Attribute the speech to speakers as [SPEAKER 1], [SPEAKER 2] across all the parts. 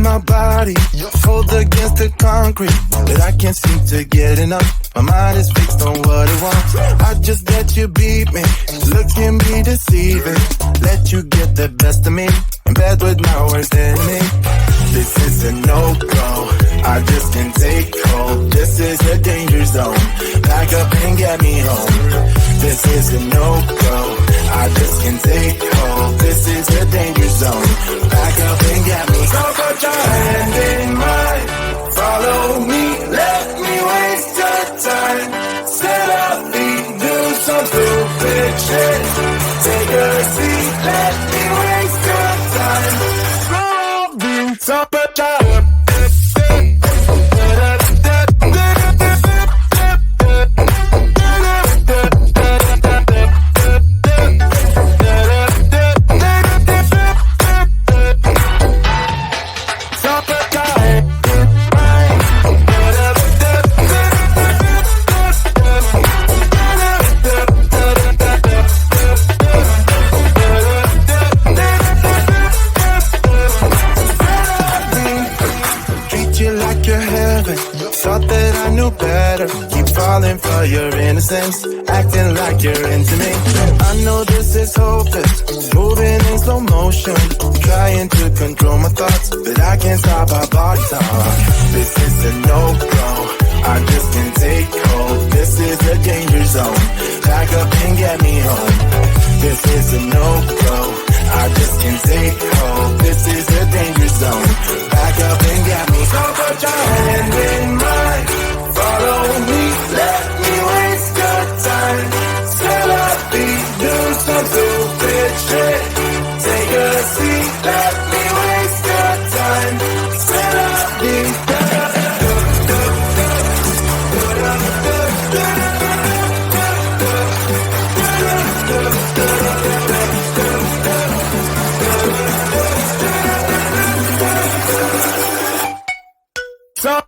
[SPEAKER 1] my body, cold against the concrete, but I can't seem to get enough. My mind is fixed on what it wants. I just let you beat me, look can be deceiving. Let you get the best of me, in bed with my worst enemy. This is a no-go, I just can't take hold. This is a danger zone, back up and get me home. This is a no-go, I just can't take hold. This is a danger zone, back up and get me. So put your hand in mine, follow me, let me waste your time. Set up feet, do some stupid shit. Take a seat, let me waste your time. So put your for your innocence, acting like you're into me. I know this is hopeless, moving in slow motion, trying to control my thoughts, but I can't stop our body talk. This is a no-go, I just can't take hold. This is a danger zone, back up and get me home. This is a no-go, I just can't take hold. This is a danger zone, back up and get me. So put your hand in mine, follow me, let me waste your time. Set up feet, do some stupid shit. Take a seat, let me waste your time. Set up feet. So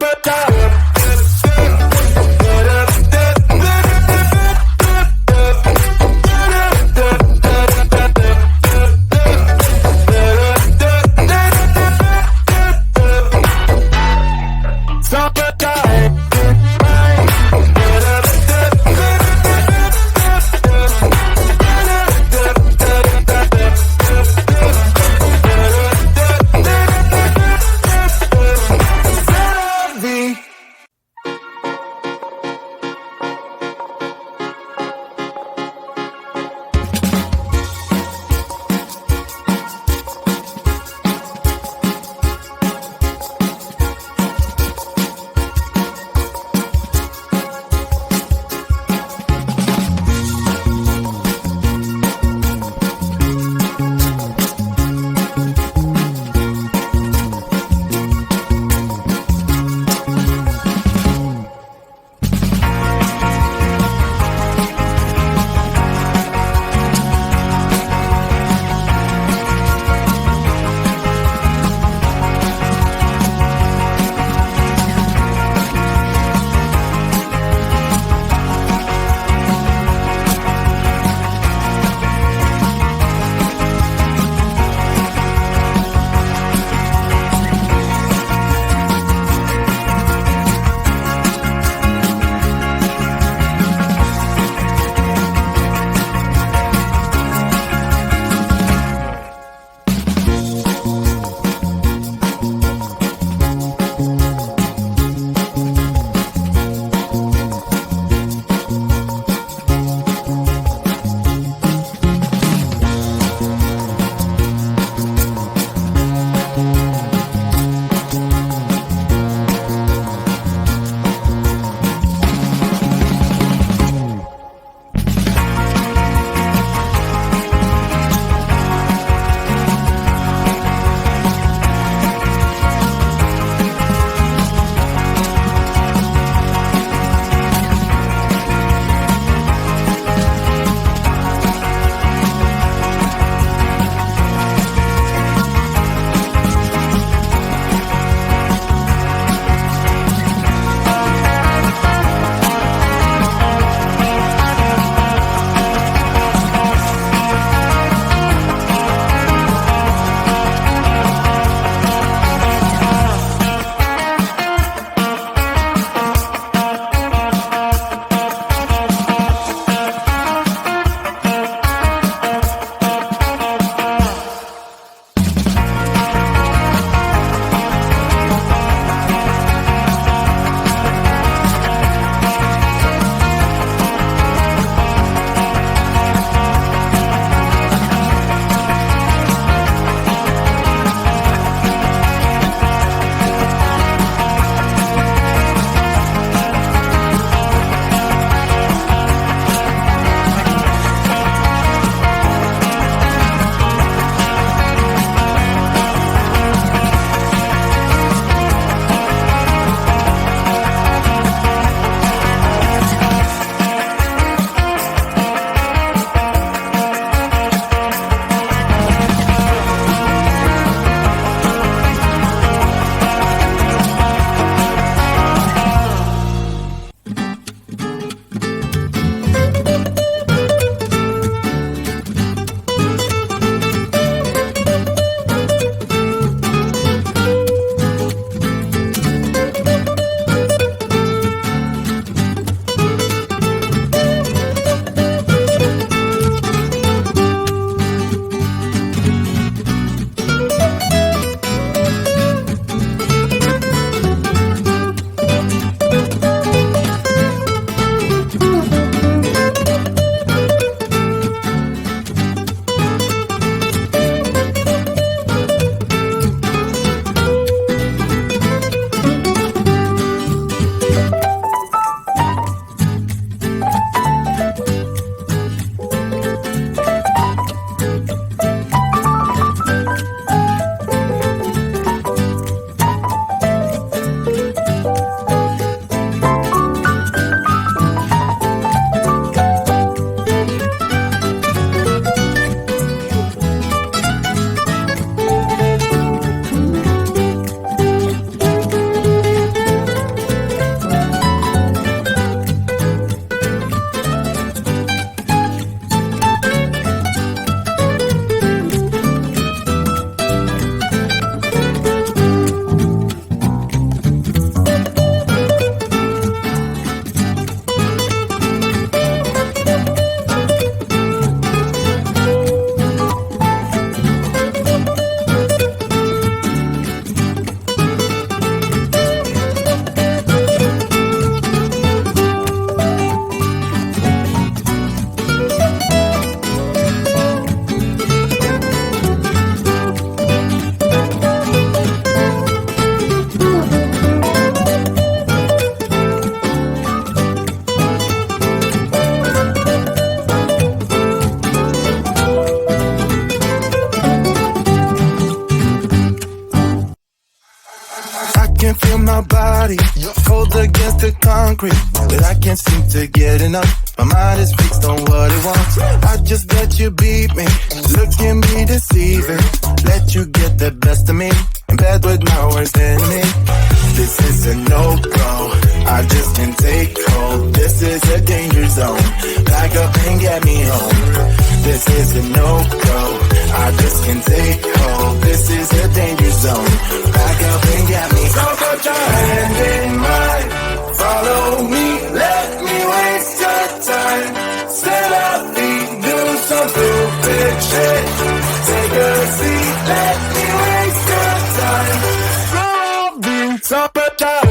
[SPEAKER 1] concrete, but I can't seem to get enough. My mind is fixed on what it wants. I just let you beat me, look at me deceiving. Let you get the best of me, in bed with my worst enemy. This is a no-go, I just can't take hold. This is a danger zone, back up and get me home. This is a no-go, I just can't take hold. This is a danger zone, back up and get me home. So put your hand in mine, follow me, let me waste your time. Set up feet, do some stupid shit. Take a seat, let me waste your time. So put your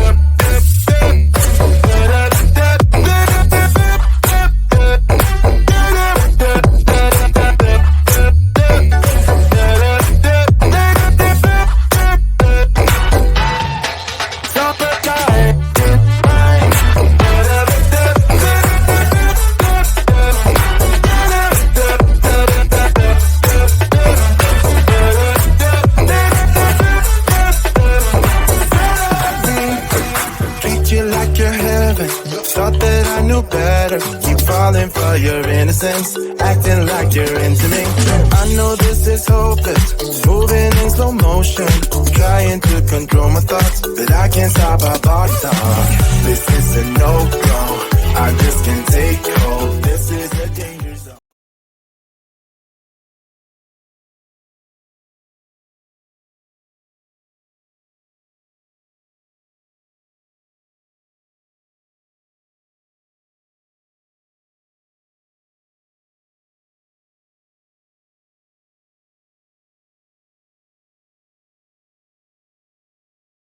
[SPEAKER 1] for your innocence, acting like you're into me. I know this is hopeless, moving in slow motion, trying to control my thoughts, but I can't stop our body talk. This is a